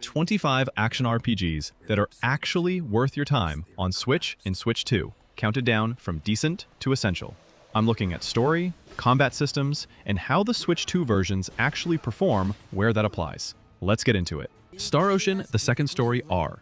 25 action RPGs that are actually worth your time on Switch in Switch 2, counted down from decent to essential. I'm looking at story, combat systems, and how the Switch 2 versions actually perform where that applies. Let's get into it. Star Ocean: The Second Story R.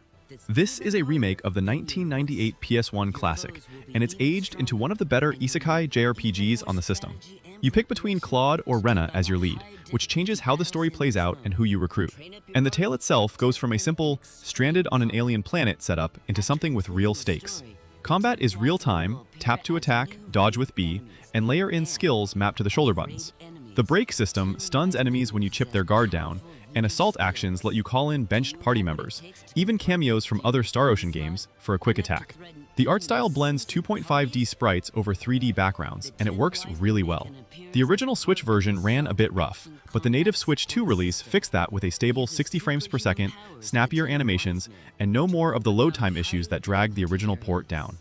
This is a remake of the 1998 PS1 classic, and it's aged into one of the better isekai JRPGs on the system. You pick between Claude or Rena as your lead, which changes how the story plays out and who you recruit. And the tale itself goes from a simple, stranded on an alien planet setup into something with real stakes. Combat is real-time, tap to attack, dodge with B, and layer in skills mapped to the shoulder buttons. The break system stuns enemies when you chip their guard down, and assault actions let you call in benched party members, even cameos from other Star Ocean games, for a quick attack. The art style blends 2.5D sprites over 3D backgrounds, and it works really well. The original Switch version ran a bit rough, but the native Switch 2 release fixed that with a stable 60 frames per second, snappier animations, and no more of the load time issues that dragged the original port down.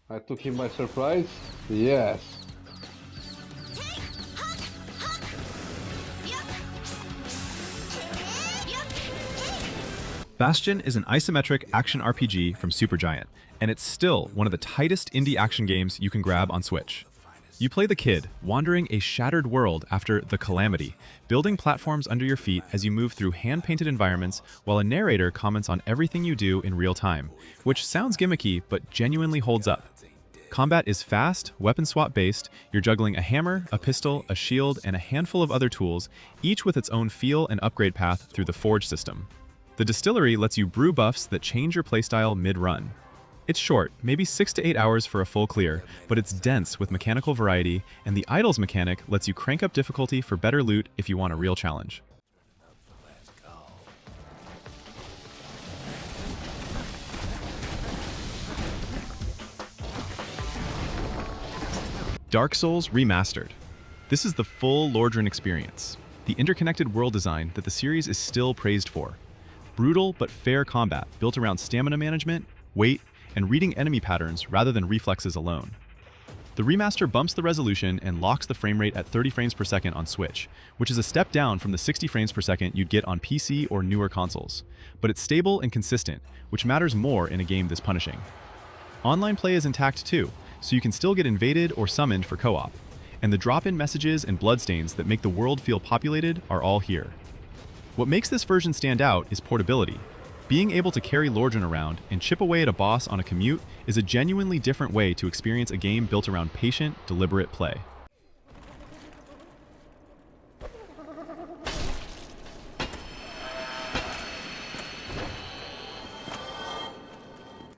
I took him by surprise? Yes. Bastion is an isometric action RPG from Supergiant, and it's still one of the tightest indie action games you can grab on Switch. You play the kid, wandering a shattered world after the Calamity, building platforms under your feet as you move through hand-painted environments while a narrator comments on everything you do in real time, which sounds gimmicky but genuinely holds up. Combat is fast, weapon swap based. You're juggling a hammer, a pistol, a shield, and a handful of other tools, each with its own feel and upgrade path through the Forge system. The distillery lets you brew buffs that change your playstyle mid-run. It's short, maybe 6 to 8 hours for a full clear, but it's dense with mechanical variety, and the idols mechanic lets you crank up difficulty for better loot if you want a real challenge. Dark Souls Remastered. This is the full Lordran experience, the interconnected world design that the series is still praised for. Brutal but fair combat built around stamina management, weight, and reading enemy patterns rather than reflexes alone. The remaster bumps the resolution and locks the frame rate at 30 frames per second on Switch, which is a step down from the 60 frames per second you'd get on PC or newer consoles. But it's stable and consistent, which matters more in a game this punishing. Online play is intact too, so you can still get invaded or summoned for co-op. And the drop-in messages and bloodstains that make the world feel populated are all here. What makes this version stand out is portability. Being able to carry Lordran around and chip away at a boss on a commute is a genuinely different way to experience a game built around patient, deliberate play.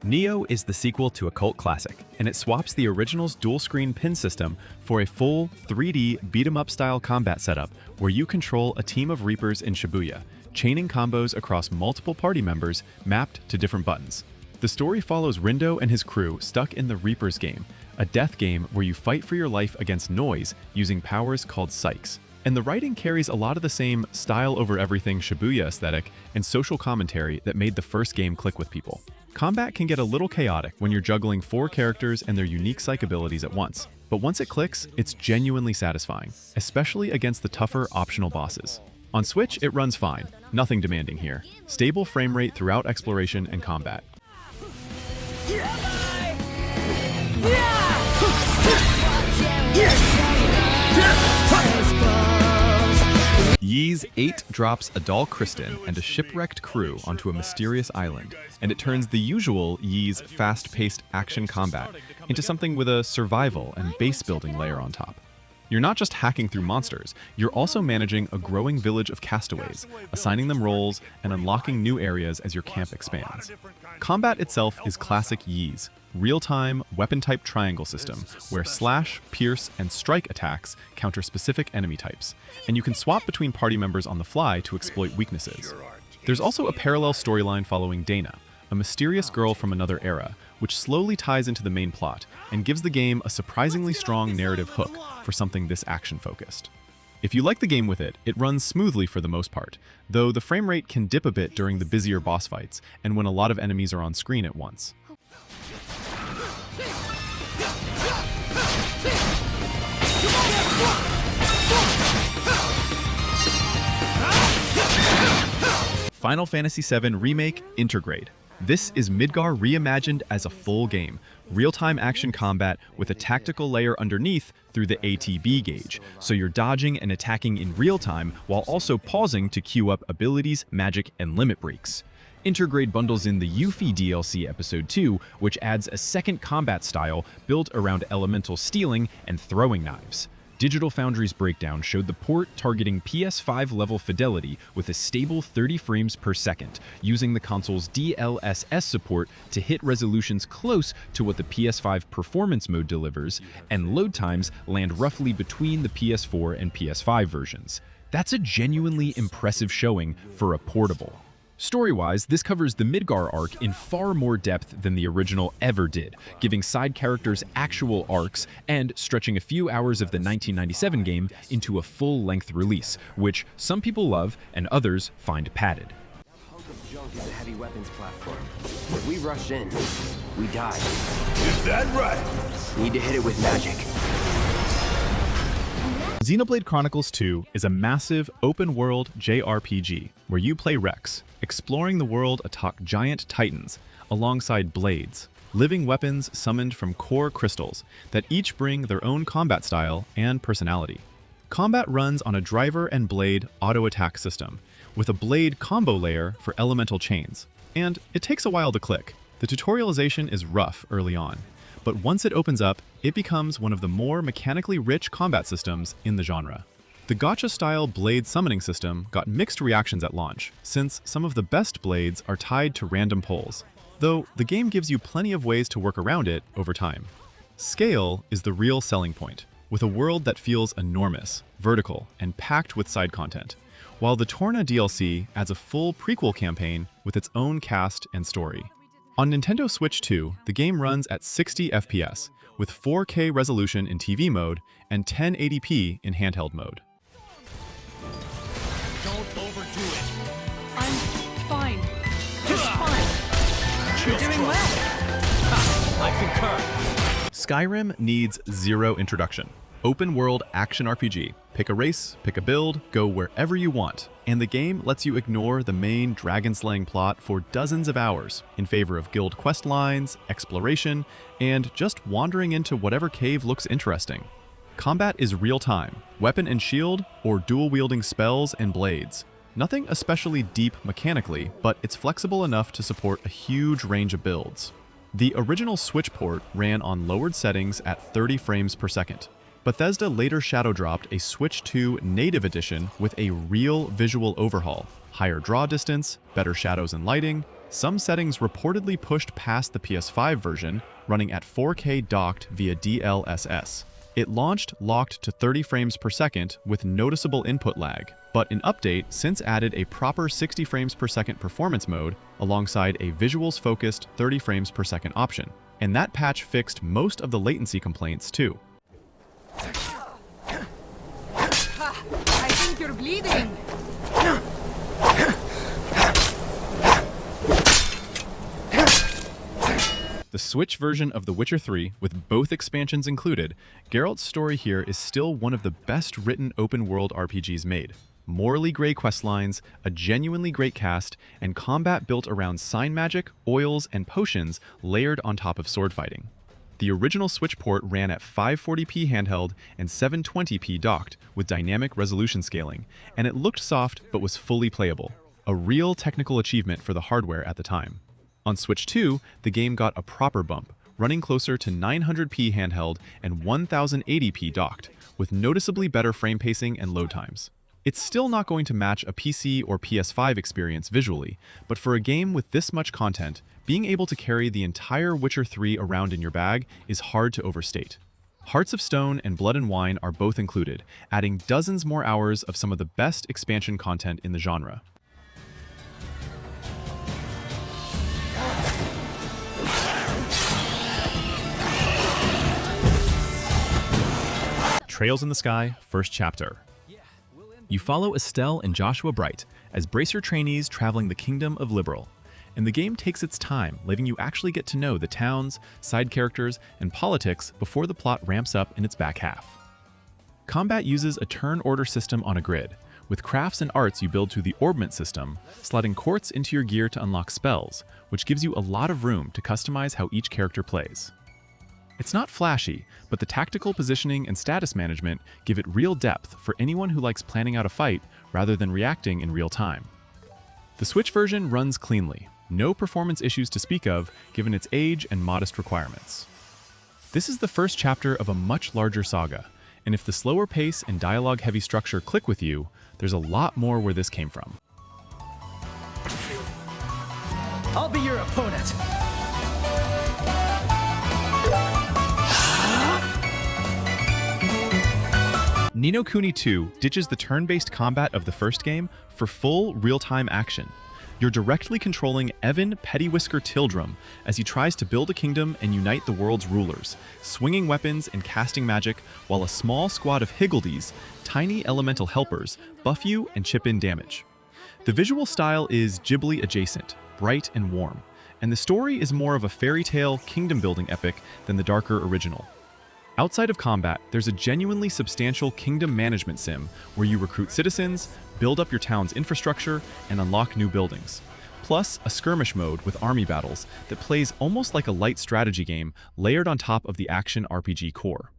Nioh is the sequel to a cult classic, and it swaps the original's dual-screen pin system for a full 3D beat-em-up style combat setup where you control a team of Reapers in Shibuya, chaining combos across multiple party members mapped to different buttons. The story follows Rindo and his crew stuck in the Reapers game, a death game where you fight for your life against noise using powers called psychs. And the writing carries a lot of the same style-over-everything Shibuya aesthetic and social commentary that made the first game click with people. Combat can get a little chaotic when you're juggling 4 characters and their unique psych abilities at once, but once it clicks, it's genuinely satisfying, especially against the tougher optional bosses. On Switch, it runs fine, nothing demanding here. Stable frame rate throughout exploration and combat. Ys 8 drops a Dal Kristen and a shipwrecked crew onto a mysterious island, and it turns the usual Ys fast-paced action combat into something with a survival and base-building layer on top. You're not just hacking through monsters, you're also managing a growing village of castaways, assigning them roles and unlocking new areas as your camp expands. Combat itself is classic Ys, real-time, weapon-type triangle system, where slash, pierce, and strike attacks counter specific enemy types, and you can swap between party members on the fly to exploit weaknesses. There's also a parallel storyline following Dana, a mysterious girl from another era, which slowly ties into the main plot and gives the game a surprisingly strong narrative hook for something this action-focused. If you like the game with it, it runs smoothly for the most part, though the frame rate can dip a bit during the busier boss fights and when a lot of enemies are on screen at once. Final Fantasy VII Remake Intergrade. This is Midgar reimagined as a full game, real-time action combat with a tactical layer underneath through the ATB gauge, so you're dodging and attacking in real time while also pausing to queue up abilities, magic, and limit breaks. Intergrade bundles in the Yuffie DLC Episode 2, which adds a second combat style built around elemental stealing and throwing knives. Digital Foundry's breakdown showed the port targeting PS5 level fidelity with a stable 30 frames per second, using the console's DLSS support to hit resolutions close to what the PS5 performance mode delivers, and load times land roughly between the PS4 and PS5 versions. That's a genuinely impressive showing for a portable. Story-wise, this covers the Midgar arc in far more depth than the original ever did, giving side characters actual arcs and stretching a few hours of the 1997 game into a full-length release, which some people love and others find padded. That hunk of junk is a heavy weapons platform. If we rush in, we die. Is that right? Need to hit it with magic. Xenoblade Chronicles 2 is a massive, open-world JRPG where you play Rex, exploring the world atop giant titans, alongside blades, living weapons summoned from core crystals that each bring their own combat style and personality. Combat runs on a driver and blade auto-attack system, with a blade combo layer for elemental chains, and it takes a while to click. The tutorialization is rough early on, but once it opens up, it becomes one of the more mechanically rich combat systems in the genre. The gacha-style blade summoning system got mixed reactions at launch, since some of the best blades are tied to random pulls, though the game gives you plenty of ways to work around it over time. Scale is the real selling point, with a world that feels enormous, vertical, and packed with side content, while the Torna DLC adds a full prequel campaign with its own cast and story. On Nintendo Switch 2, the game runs at 60 FPS, with 4K resolution in TV mode and 1080p in handheld mode. Don't overdo it. I'm fine. Just fine. You're doing well. I concur. Skyrim needs zero introduction. Open world action RPG. Pick a race, pick a build, go wherever you want. And the game lets you ignore the main dragon-slaying plot for dozens of hours in favor of guild quest lines, exploration, and just wandering into whatever cave looks interesting. Combat is real-time, weapon and shield, or dual-wielding spells and blades. Nothing especially deep mechanically, but it's flexible enough to support a huge range of builds. The original Switch port ran on lowered settings at 30 frames per second. Bethesda later shadow-dropped a Switch 2 native edition with a real visual overhaul, higher draw distance, better shadows and lighting. Some settings reportedly pushed past the PS5 version, running at 4K docked via DLSS. It launched locked to 30 frames per second with noticeable input lag, but an update since added a proper 60 frames per second performance mode alongside a visuals-focused 30 frames per second option. And that patch fixed most of the latency complaints too. I think you're bleeding. The Switch version of The Witcher 3, with both expansions included, Geralt's story here is still one of the best written open-world RPGs made. Morally gray questlines, a genuinely great cast, and combat built around sign magic, oils, and potions layered on top of sword fighting. The original Switch port ran at 540p handheld and 720p docked with dynamic resolution scaling, and it looked soft but was fully playable, a real technical achievement for the hardware at the time. On Switch 2, the game got a proper bump, running closer to 900p handheld and 1080p docked, with noticeably better frame pacing and load times. It's still not going to match a PC or PS5 experience visually, but for a game with this much content, being able to carry the entire Witcher 3 around in your bag is hard to overstate. Hearts of Stone and Blood and Wine are both included, adding dozens more hours of some of the best expansion content in the genre. Trails in the Sky, First Chapter. You follow Estelle and Joshua Bright as Bracer trainees traveling the Kingdom of Liberal, and the game takes its time, letting you actually get to know the towns, side characters, and politics before the plot ramps up in its back half. Combat uses a turn order system on a grid, with crafts and arts you build through the orbment system, slotting quartz into your gear to unlock spells, which gives you a lot of room to customize how each character plays. It's not flashy, but the tactical positioning and status management give it real depth for anyone who likes planning out a fight rather than reacting in real time. The Switch version runs cleanly, no performance issues to speak of given its age and modest requirements. This is the first chapter of a much larger saga, and if the slower pace and dialogue-heavy structure click with you, there's a lot more where this came from. I'll be your opponent. Ni no Kuni 2 ditches the turn-based combat of the first game for full, real-time action. You're directly controlling Evan Pettywhisker Tildrum as he tries to build a kingdom and unite the world's rulers, swinging weapons and casting magic while a small squad of Higgledies, tiny elemental helpers, buff you and chip in damage. The visual style is Ghibli adjacent, bright and warm, and the story is more of a fairy tale, kingdom-building epic than the darker original. Outside of combat, there's a genuinely substantial kingdom management sim where you recruit citizens, build up your town's infrastructure, and unlock new buildings. Plus, a skirmish mode with army battles that plays almost like a light strategy game layered on top of the action RPG core.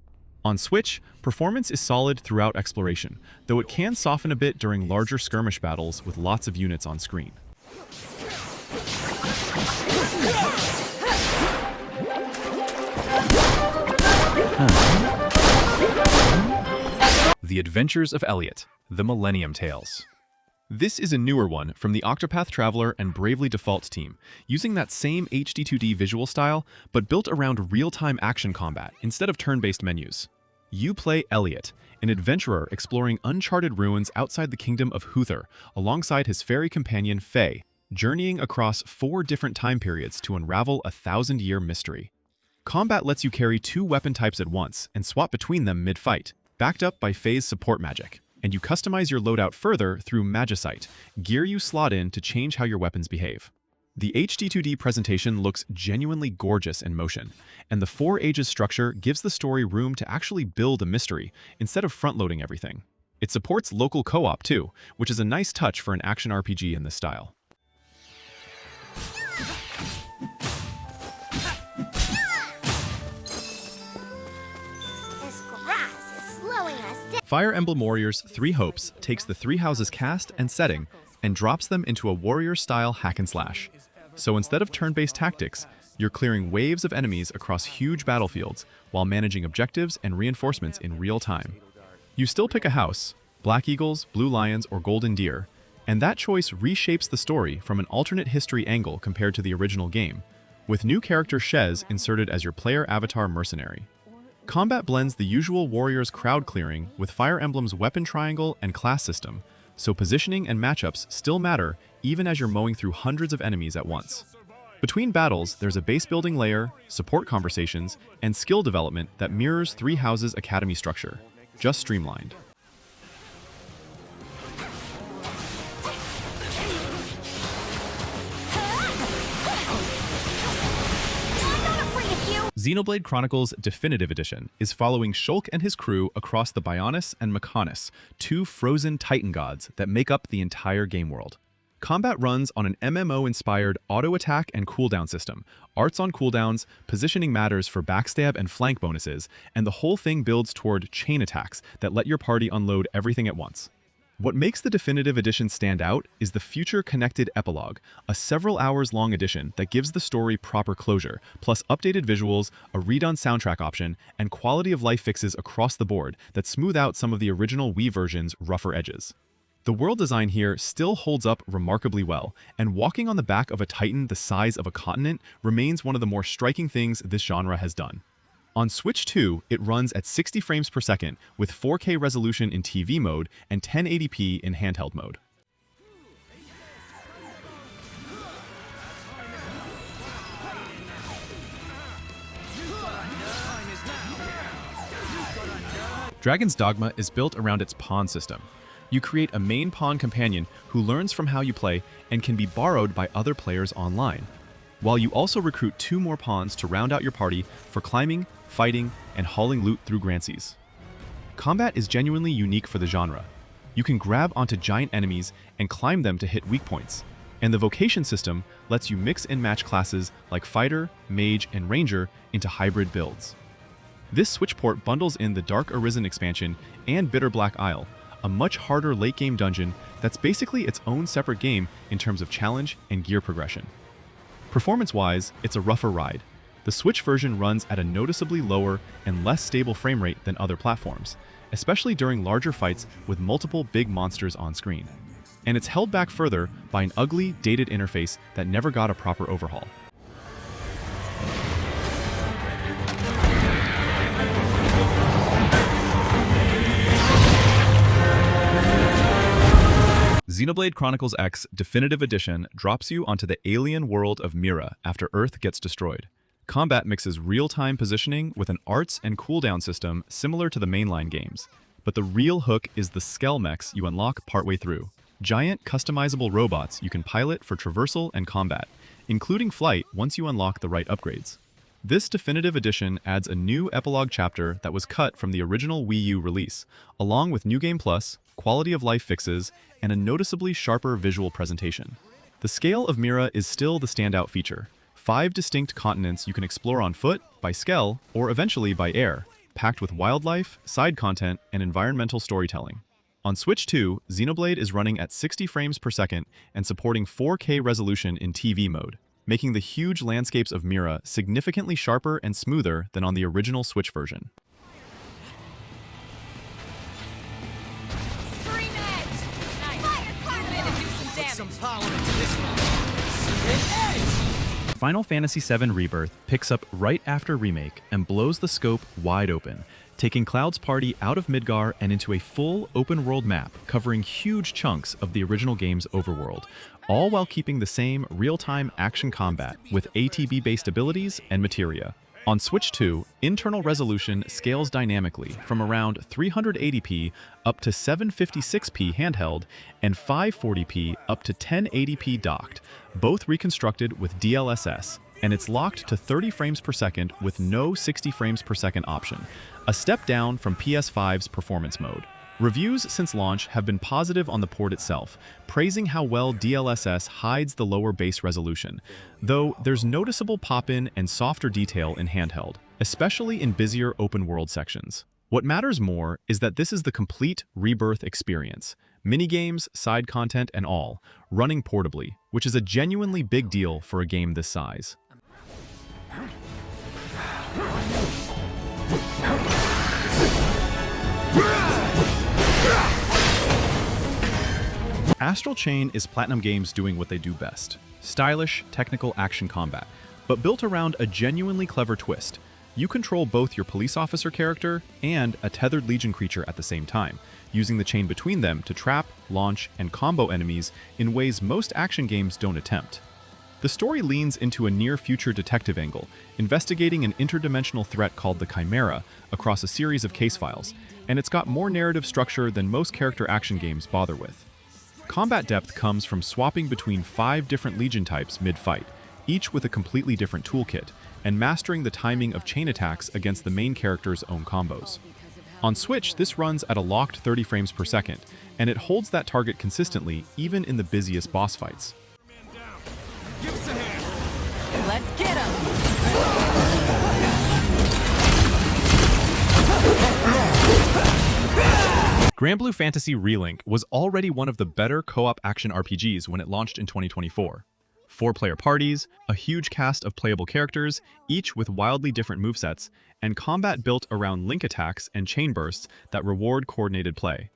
On Switch, performance is solid throughout exploration, though it can soften a bit during larger skirmish battles with lots of units on screen. The Adventures of Elliot, The Millennium Tales. This is a newer one from the Octopath Traveler and Bravely Default team, using that same HD2D visual style, but built around real-time action combat instead of turn-based menus. You play Elliot, an adventurer exploring uncharted ruins outside the kingdom of Huther, alongside his fairy companion Faye, journeying across 4 different time periods to unravel a 1000-year mystery. Combat lets you carry 2 weapon types at once and swap between them mid-fight, backed up by Faye's support magic, and you customize your loadout further through Magicite, gear you slot in to change how your weapons behave. The HD2D presentation looks genuinely gorgeous in motion, and the 4 ages structure gives the story room to actually build a mystery instead of front-loading everything. It supports local co-op too, which is a nice touch for an action RPG in this style. Fire Emblem Warriors 3 Hopes takes the 3 houses cast and setting and drops them into a warrior-style hack and slash. So instead of turn-based tactics, you're clearing waves of enemies across huge battlefields while managing objectives and reinforcements in real time. You still pick a house, Black Eagles, Blue Lions, or Golden Deer, and that choice reshapes the story from an alternate history angle compared to the original game, with new character Shez inserted as your player avatar mercenary. Combat blends the usual warrior's crowd clearing with Fire Emblem's weapon triangle and class system, so positioning and matchups still matter even as you're mowing through hundreds of enemies at once. Between battles, there's a base building layer, support conversations, and skill development that mirrors 3 Houses Academy structure, just streamlined. Xenoblade Chronicles Definitive Edition is following Shulk and his crew across the Bionis and Mechonis, 2 frozen titan gods that make up the entire game world. Combat runs on an MMO-inspired auto-attack and cooldown system, arts on cooldowns, positioning matters for backstab and flank bonuses, and the whole thing builds toward chain attacks that let your party unload everything at once. What makes the Definitive Edition stand out is the Future Connected Epilogue, a several hours long edition that gives the story proper closure, plus updated visuals, a redone soundtrack option, and quality of life fixes across the board that smooth out some of the original Wii version's rougher edges. The world design here still holds up remarkably well, and walking on the back of a titan the size of a continent remains one of the more striking things this genre has done. On Switch 2, it runs at 60 frames per second with 4K resolution in TV mode and 1080p in handheld mode. Dragon's Dogma is built around its pawn system. You create a main pawn companion who learns from how you play and can be borrowed by other players online, while you also recruit 2 more pawns to round out your party for climbing, fighting, and hauling loot through Grandseas. Combat is genuinely unique for the genre. You can grab onto giant enemies and climb them to hit weak points. And the vocation system lets you mix and match classes like fighter, mage, and ranger into hybrid builds. This Switch port bundles in the Dark Arisen expansion and Bitter Black Isle, a much harder late-game dungeon that's basically its own separate game in terms of challenge and gear progression. Performance-wise, it's a rougher ride. The Switch version runs at a noticeably lower and less stable frame rate than other platforms, especially during larger fights with multiple big monsters on screen. And it's held back further by an ugly, dated interface that never got a proper overhaul. Xenoblade Chronicles X Definitive Edition drops you onto the alien world of NieR after Earth gets destroyed. Combat mixes real-time positioning with an arts and cooldown system similar to the mainline games. But the real hook is the Skell mechs you unlock partway through. Giant, customizable robots you can pilot for traversal and combat, including flight once you unlock the right upgrades. This Definitive Edition adds a new epilogue chapter that was cut from the original Wii U release, along with New Game Plus, quality of life fixes, and a noticeably sharper visual presentation. The scale of NieR is still the standout feature. 5 distinct continents you can explore on foot, by Skell, or eventually by air, packed with wildlife, side content, and environmental storytelling. On Switch 2, Xenoblade is running at 60 frames per second and supporting 4K resolution in TV mode, making the huge landscapes of NieR significantly sharper and smoother than on the original Switch version. Final Fantasy VII Rebirth picks up right after Remake and blows the scope wide open, taking Cloud's party out of Midgar and into a full open-world map covering huge chunks of the original game's overworld, all while keeping the same real-time action combat with ATB-based abilities and materia. On Switch 2, internal resolution scales dynamically from around 380p up to 756p handheld and 540p up to 1080p docked, both reconstructed with DLSS, and it's locked to 30 frames per second with no 60 frames per second option, a step down from PS5's performance mode. Reviews since launch have been positive on the port itself, praising how well DLSS hides the lower base resolution, though there's noticeable pop-in and softer detail in handheld, especially in busier open-world sections. What matters more is that this is the complete Rebirth experience, minigames, side content, and all, running portably, which is a genuinely big deal for a game this size. Astral Chain is Platinum Games doing what they do best. Stylish, technical action combat, but built around a genuinely clever twist. You control both your police officer character and a tethered Legion creature at the same time, using the chain between them to trap, launch, and combo enemies in ways most action games don't attempt. The story leans into a near-future detective angle, investigating an interdimensional threat called the Chimera across a series of case files, and it's got more narrative structure than most character action games bother with. Combat depth comes from swapping between 5 different Legion types mid-fight, each with a completely different toolkit, and mastering the timing of chain attacks against the main character's own combos. On Switch, this runs at a locked 30 frames per second, and it holds that target consistently even in the busiest boss fights. Let's get him! Granblue Fantasy Relink was already one of the better co-op action RPGs when it launched in 2024. 4-player parties, a huge cast of playable characters, each with wildly different movesets, and combat built around link attacks and chain bursts that reward coordinated play.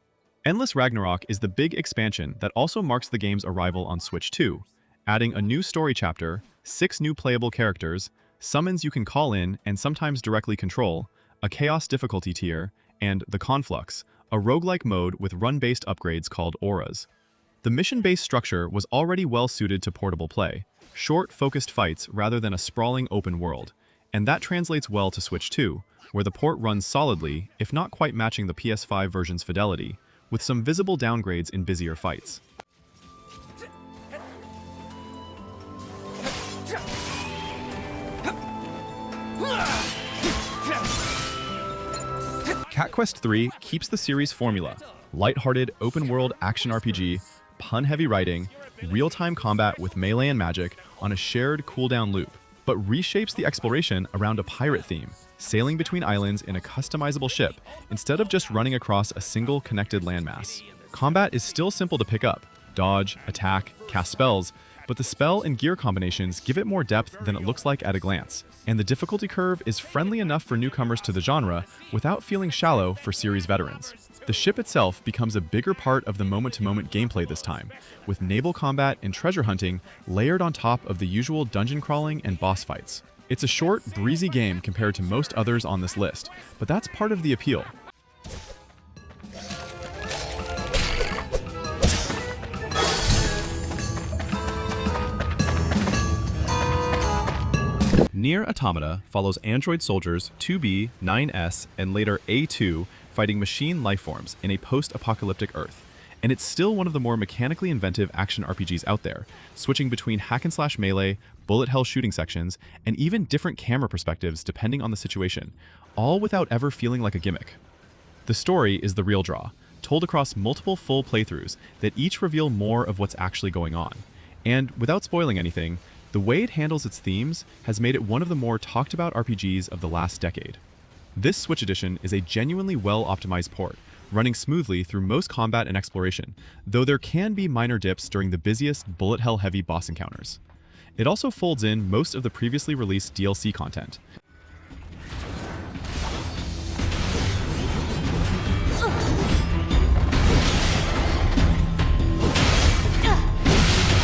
Endless Ragnarok is the big expansion that also marks the game's arrival on Switch 2, adding a new story chapter, 6 new playable characters, summons you can call in and sometimes directly control, a chaos difficulty tier, and the Conflux, a roguelike mode with run-based upgrades called auras. The mission-based structure was already well-suited to portable play, short, focused fights rather than a sprawling open world, and that translates well to Switch 2, where the port runs solidly, if not quite matching the PS5 version's fidelity, with some visible downgrades in busier fights. Cat Quest III keeps the series formula, Lighthearted, open-world action RPG, pun-heavy writing, real-time combat with melee and magic on a shared cooldown loop, but reshapes the exploration around a pirate theme, sailing between islands in a customizable ship instead of just running across a single connected landmass. Combat is still simple to pick up: dodge, attack, cast spells, but the spell and gear combinations give it more depth than it looks like at a glance, and the difficulty curve is friendly enough for newcomers to the genre without feeling shallow for series veterans. The ship itself becomes a bigger part of the moment-to-moment gameplay this time, with naval combat and treasure hunting layered on top of the usual dungeon crawling and boss fights. It's a short, breezy game compared to most others on this list, but that's part of the appeal. NieR Automata follows android soldiers 2B, 9S, and later A2 fighting machine lifeforms in a post-apocalyptic Earth. And it's still one of the more mechanically inventive action RPGs out there, switching between hack-and-slash melee, bullet hell shooting sections, and even different camera perspectives depending on the situation, all without ever feeling like a gimmick. The story is the real draw, told across multiple full playthroughs that each reveal more of what's actually going on. And without spoiling anything, the way it handles its themes has made it one of the more talked about RPGs of the last decade. This Switch edition is a genuinely well-optimized port, running smoothly through most combat and exploration, though there can be minor dips during the busiest bullet hell heavy boss encounters. It also folds in most of the previously released DLC content.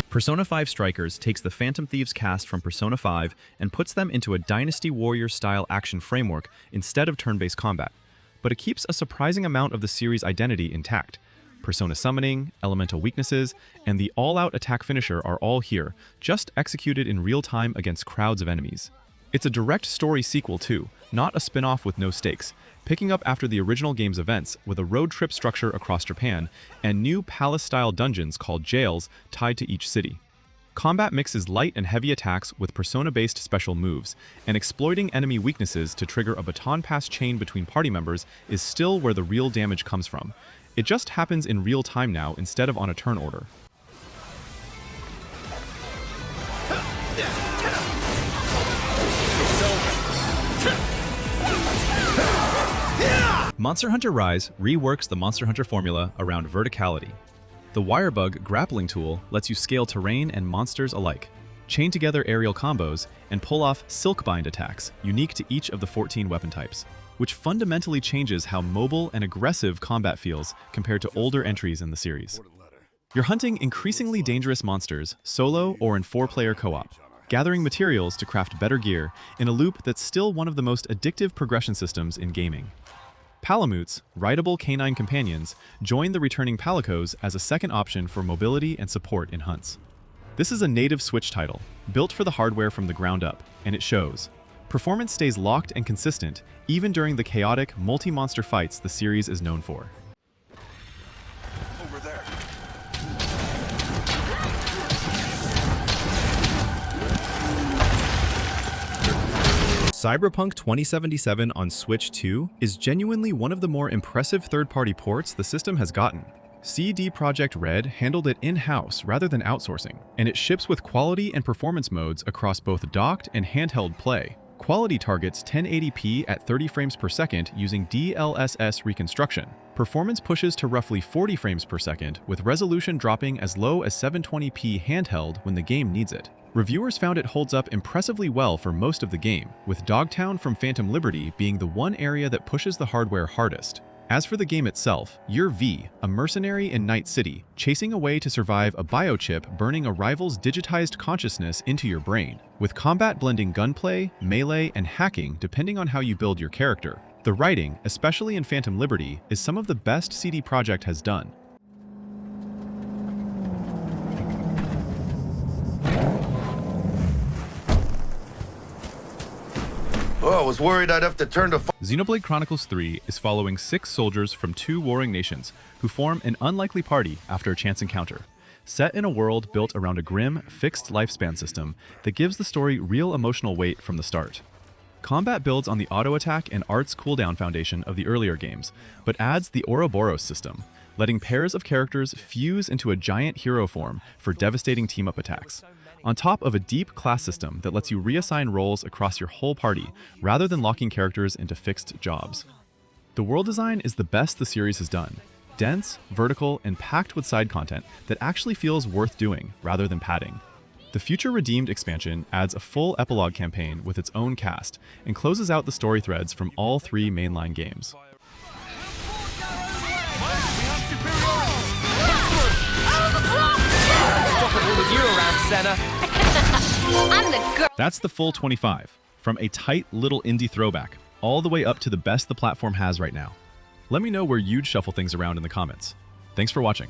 Persona 5 Strikers takes the Phantom Thieves cast from Persona 5 and puts them into a Dynasty Warrior-style action framework instead of turn-based combat, but it keeps a surprising amount of the series' identity intact. Persona summoning, elemental weaknesses, and the all-out attack finisher are all here, just executed in real time against crowds of enemies. It's a direct story sequel too, not a spin-off with no stakes, picking up after the original game's events with a road trip structure across Japan and new palace-style dungeons called jails tied to each city. Combat mixes light and heavy attacks with Persona-based special moves, and exploiting enemy weaknesses to trigger a baton pass chain between party members is still where the real damage comes from. It just happens in real time now instead of on a turn order. Monster Hunter Rise reworks the Monster Hunter formula around verticality. The Wirebug grappling tool lets you scale terrain and monsters alike, chain together aerial combos, and pull off silkbind attacks unique to each of the 14 weapon types, which fundamentally changes how mobile and aggressive combat feels compared to older entries in the series. You're hunting increasingly dangerous monsters, solo or in 4-player co-op, gathering materials to craft better gear in a loop that's still one of the most addictive progression systems in gaming. Palamutes, rideable canine companions, join the returning Palicos as a second option for mobility and support in hunts. This is a native Switch title, built for the hardware from the ground up, and it shows. Performance stays locked and consistent, even during the chaotic, multi-monster fights the series is known for. Over there. Cyberpunk 2077 on Switch 2 is genuinely one of the more impressive third-party ports the system has gotten. CD Projekt Red handled it in-house rather than outsourcing, and it ships with quality and performance modes across both docked and handheld play. Quality targets 1080p at 30 frames per second using DLSS reconstruction. Performance pushes to roughly 40 frames per second, with resolution dropping as low as 720p handheld when the game needs it. Reviewers found it holds up impressively well for most of the game, with Dogtown from Phantom Liberty being the one area that pushes the hardware hardest. As for the game itself, you're V, a mercenary in Night City, chasing a way to survive a biochip burning a rival's digitized consciousness into your brain, with combat blending gunplay, melee, and hacking depending on how you build your character. The writing, especially in Phantom Liberty, is some of the best CD Projekt has done. Oh, I was worried I'd have to turn to Xenoblade Chronicles 3 is following 6 soldiers from 2 warring nations who form an unlikely party after a chance encounter, set in a world built around a grim, fixed lifespan system that gives the story real emotional weight from the start. Combat builds on the auto attack and arts cooldown foundation of the earlier games, but adds the Ouroboros system, letting pairs of characters fuse into a giant hero form for devastating team-up attacks, on top of a deep class system that lets you reassign roles across your whole party rather than locking characters into fixed jobs. The world design is the best the series has done. Dense, vertical, and packed with side content that actually feels worth doing rather than padding. The Future Redeemed expansion adds a full epilogue campaign with its own cast and closes out the story threads from all 3 mainline games. With you around, Senna. I'm the girl. That's the full 25, from a tight little indie throwback all the way up to the best the platform has right now. Let me know where you'd shuffle things around in the comments. Thanks for watching.